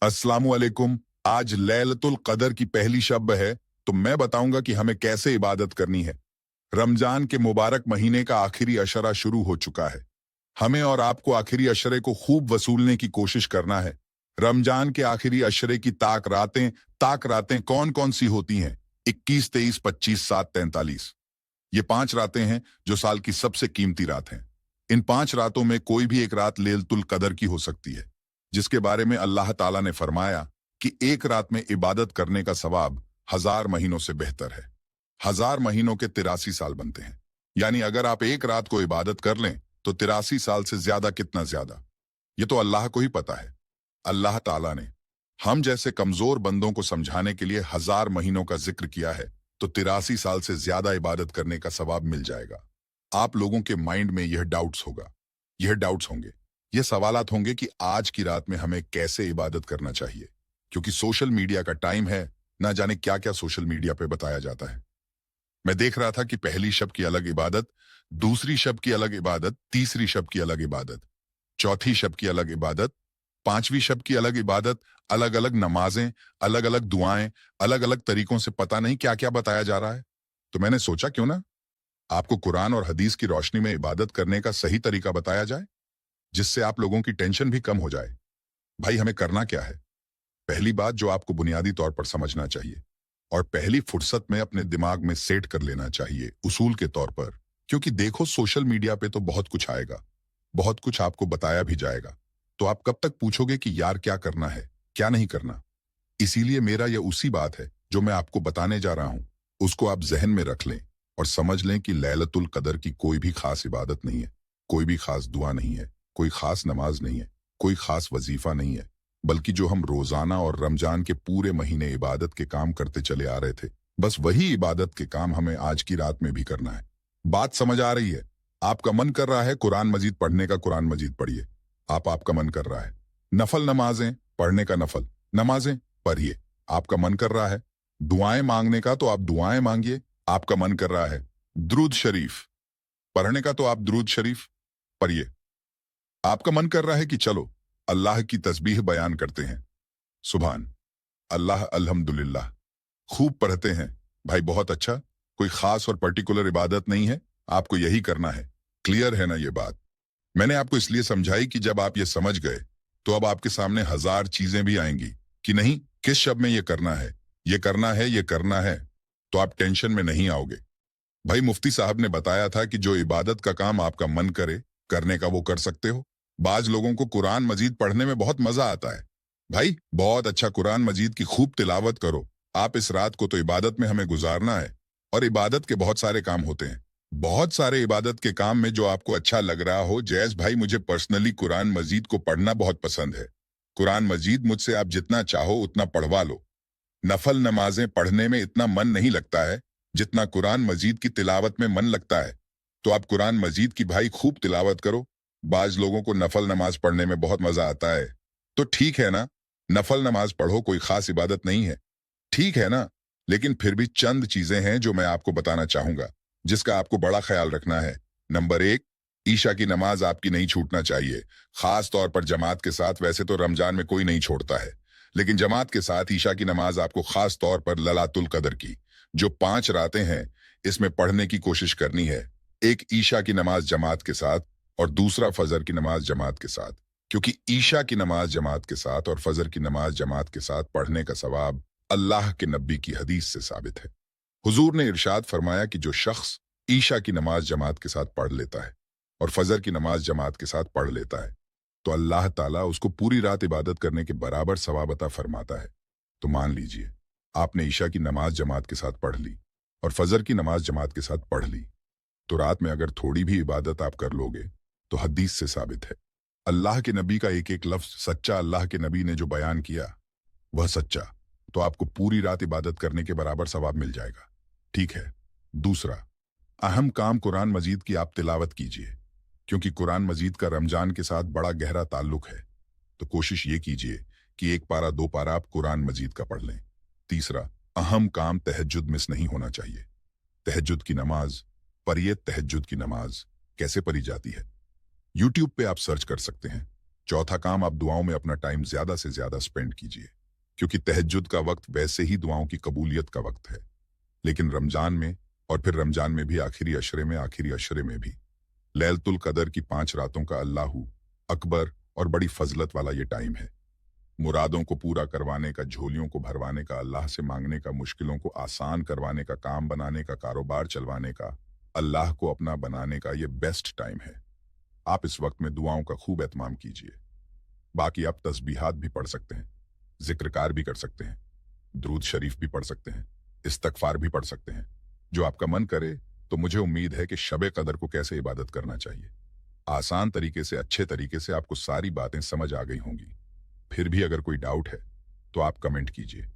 अस्सलामुअलैकुम। आज लैलतुल कदर की पहली शब है, तो मैं बताऊंगा कि हमें कैसे इबादत करनी है। रमजान के मुबारक महीने का आखिरी अशरा शुरू हो चुका है। हमें और आपको आखिरी अशरे को खूब वसूलने की कोशिश करना है। रमजान के आखिरी अशरे की ताक रातें कौन कौन सी होती हैं? 21, 23, 25, 7, 43। ये 5 रातें हैं जो साल की सबसे कीमती रात हैं। इन 5 रातों में कोई भी एक रात लैलतुल कदर की हो सकती है, जिसके बारे में अल्लाह ताला ने फरमाया कि एक रात में इबादत करने का सवाब 1000 महीनों से बेहतर है। 1000 महीनों के 83 साल बनते हैं। यानी अगर आप एक रात को इबादत कर लें तो 83 साल से ज्यादा कितना ज्यादा, ये तो अल्लाह को ही पता है। अल्लाह ताला ने हम जैसे कमजोर बंदों को समझाने के लिए 1000 महीनों का जिक्र किया है, तो 83 साल से ज्यादा इबादत करने का सवाब मिल जाएगा। आप लोगों के माइंड में यह डाउट्स होंगे, ये सवालात होंगे कि आज की रात में हमें कैसे इबादत करना चाहिए, क्योंकि सोशल मीडिया का टाइम है, ना जाने क्या क्या सोशल मीडिया पे बताया जाता है। मैं देख रहा था कि पहली शब की अलग इबादत, दूसरी शब की अलग इबादत, तीसरी शब की अलग इबादत, चौथी शब की अलग इबादत, पांचवी शब की अलग इबादत, अलग अलग नमाजें, अलग अलग दुआएं, अलग अलग तरीकों से पता नहीं क्या क्या बताया जा रहा है। तो मैंने सोचा क्यों ना आपको कुरान और हदीस की रोशनी में इबादत करने का सही तरीका बताया जाए, जिससे आप लोगों की टेंशन भी कम हो जाए। भाई हमें करना क्या है? पहली बात जो आपको बुनियादी तौर पर समझना चाहिए और पहली फुर्सत में अपने दिमाग में सेट कर लेना चाहिए उसूल के तौर पर, क्योंकि देखो सोशल मीडिया पे तो बहुत कुछ आएगा, बहुत कुछ आपको बताया भी जाएगा, तो आप कब तक पूछोगे कि यार क्या करना है, क्या नहीं करना। इसीलिए मेरा यह उसी बात है जो मैं आपको बताने जा रहा हूं, उसको आप जहन में रख लें और समझ लें कि लैलतुल कदर की कोई भी खास इबादत नहीं है, कोई भी खास दुआ नहीं है, कोई खास नमाज नहीं है, कोई खास वजीफा नहीं है, बल्कि जो हम रोजाना और रमजान के पूरे महीने इबादत के काम करते चले आ रहे थे, बस वही इबादत के काम हमें आज की रात में भी करना है। बात समझ आ रही है? आपका मन कर रहा है कुरान मजीद पढ़ने का, कुरान मजीद पढ़िए। आपका मन कर रहा है नफल नमाजें पढ़ने का, नफल नमाजें पढ़िए। आपका मन कर रहा है दुआएं मांगने का, तो आप दुआएं मांगिए। आपका मन कर रहा है दुरूद शरीफ पढ़ने का, तो आप दुरूद शरीफ पढ़िए। आपका मन कर रहा है कि चलो अल्लाह की तस्बीह बयान करते हैं, सुभान अल्लाह, अल्हम्दुलिल्लाह, खूब पढ़ते हैं। भाई बहुत अच्छा, कोई खास और पर्टिकुलर इबादत नहीं है, आपको यही करना है। क्लियर है ना ये बात? मैंने आपको इसलिए समझाई कि जब आप ये समझ गए तो अब आपके सामने 1000 चीजें भी आएंगी कि नहीं किस शब्द में ये करना है, ये करना है, ये करना है, तो आप टेंशन में नहीं आओगे। भाई मुफ्ती साहब ने बताया था कि जो इबादत का काम आपका मन करे करने का वो कर सकते हो। बाज लोगों को कुरान मजीद पढ़ने में बहुत मजा आता है। भाई बहुत अच्छा, कुरान मजीद की खूब तिलावत करो। आप इस रात को तो इबादत में हमें गुजारना है, और इबादत के बहुत सारे काम होते हैं। बहुत सारे इबादत के काम में जो आपको अच्छा लग रहा हो, जैस भाई मुझे पर्सनली कुरान मजीद को पढ़ना बहुत पसंद है, कुरान मजीद मुझसे आप जितना चाहो उतना पढ़वा लो। नफल नमाजें पढ़ने में इतना मन नहीं लगता है जितना कुरान मजीद की तिलावत में मन लगता है, तो आप कुरान मजीद की भाई खूब तिलावत करो। बाज लोगों को नफल नमाज पढ़ने में बहुत मजा आता है, तो ठीक है ना, नफल नमाज पढ़ो, कोई खास इबादत नहीं है, ठीक है ना। लेकिन फिर भी चंद चीजें हैं जो मैं आपको बताना चाहूंगा, जिसका आपको बड़ा ख्याल रखना है। नंबर 1, ईशा की नमाज आपकी नहीं छूटना चाहिए, खास तौर पर जमात के साथ। वैसे तो रमजान में कोई नहीं छोड़ता है, लेकिन जमात के साथ ईशा की नमाज आपको खास तौर पर लैलतुल कदर की जो 5 रातें हैं इसमें पढ़ने की कोशिश करनी है। एक ईशा की नमाज जमात के साथ और दूसरा फजर की नमाज जमात के साथ, क्योंकि ईशा की नमाज जमात के साथ और फजर की नमाज जमात के साथ पढ़ने का सवाब अल्लाह के नबी की हदीस से साबित है। हुजूर ने इरशाद फरमाया कि जो शख्स ईशा की नमाज जमात के साथ पढ़ लेता है और फजर की नमाज जमात के साथ पढ़ लेता है, तो अल्लाह ताला उसको पूरी रात इबादत करने के बराबर सवाब अता फरमाता है। तो मान लीजिए आपने ईशा की नमाज जमात के साथ पढ़ ली और फजर की नमाज जमात के साथ पढ़ ली, तो रात में अगर थोड़ी भी इबादत आप कर लोगे तो हदीस से साबित है, अल्लाह के नबी का एक एक लफ्ज सच्चा, अल्लाह के नबी ने जो बयान किया वह सच्चा, तो आपको पूरी रात इबादत करने के बराबर सवाब मिल जाएगा। ठीक है। दूसरा अहम काम, कुरान मजीद की आप तिलावत कीजिए, क्योंकि कुरान मजीद का रमजान के साथ बड़ा गहरा ताल्लुक है। तो कोशिश ये कीजिए कि 1 पारा 2 पारा आप कुरान मजीद का पढ़ लें। तीसरा अहम काम, तहज्जुद मिस नहीं होना चाहिए। तहज्जुद की नमाज पढ़िए। तहज्जुद की नमाज कैसे पढ़ी जाती है यूट्यूब पे आप सर्च कर सकते हैं। चौथा काम, आप दुआओं में अपना टाइम ज्यादा से ज्यादा स्पेंड कीजिए, क्योंकि तहज्जुद का वक्त वैसे ही दुआओं की कबूलियत का वक्त है। लेकिन रमजान में, और फिर रमजान में भी आखिरी अशरे में भी लैलतुल कदर की 5 रातों का अल्लाहू अकबर और बड़ी फजलत वाला ये टाइम है। मुरादों को पूरा करवाने का, झोलियों को भरवाने का, अल्लाह से मांगने का, मुश्किलों को आसान करवाने का, काम बनाने का, कारोबार चलवाने का, अल्लाह को अपना बनाने का ये बेस्ट टाइम है। आप इस वक्त में दुआओं का खूब एहतमाम कीजिए। बाकी आप तस्बीहात भी पढ़ सकते हैं, जिक्रकार भी कर सकते हैं, दुरूद शरीफ भी पढ़ सकते हैं, इस्तगफार भी पढ़ सकते हैं, जो आपका मन करे। तो मुझे उम्मीद है कि शबे कदर को कैसे इबादत करना चाहिए, आसान तरीके से, अच्छे तरीके से आपको सारी बातें समझ आ गई होंगी। फिर भी अगर कोई डाउट है तो आप कमेंट कीजिए।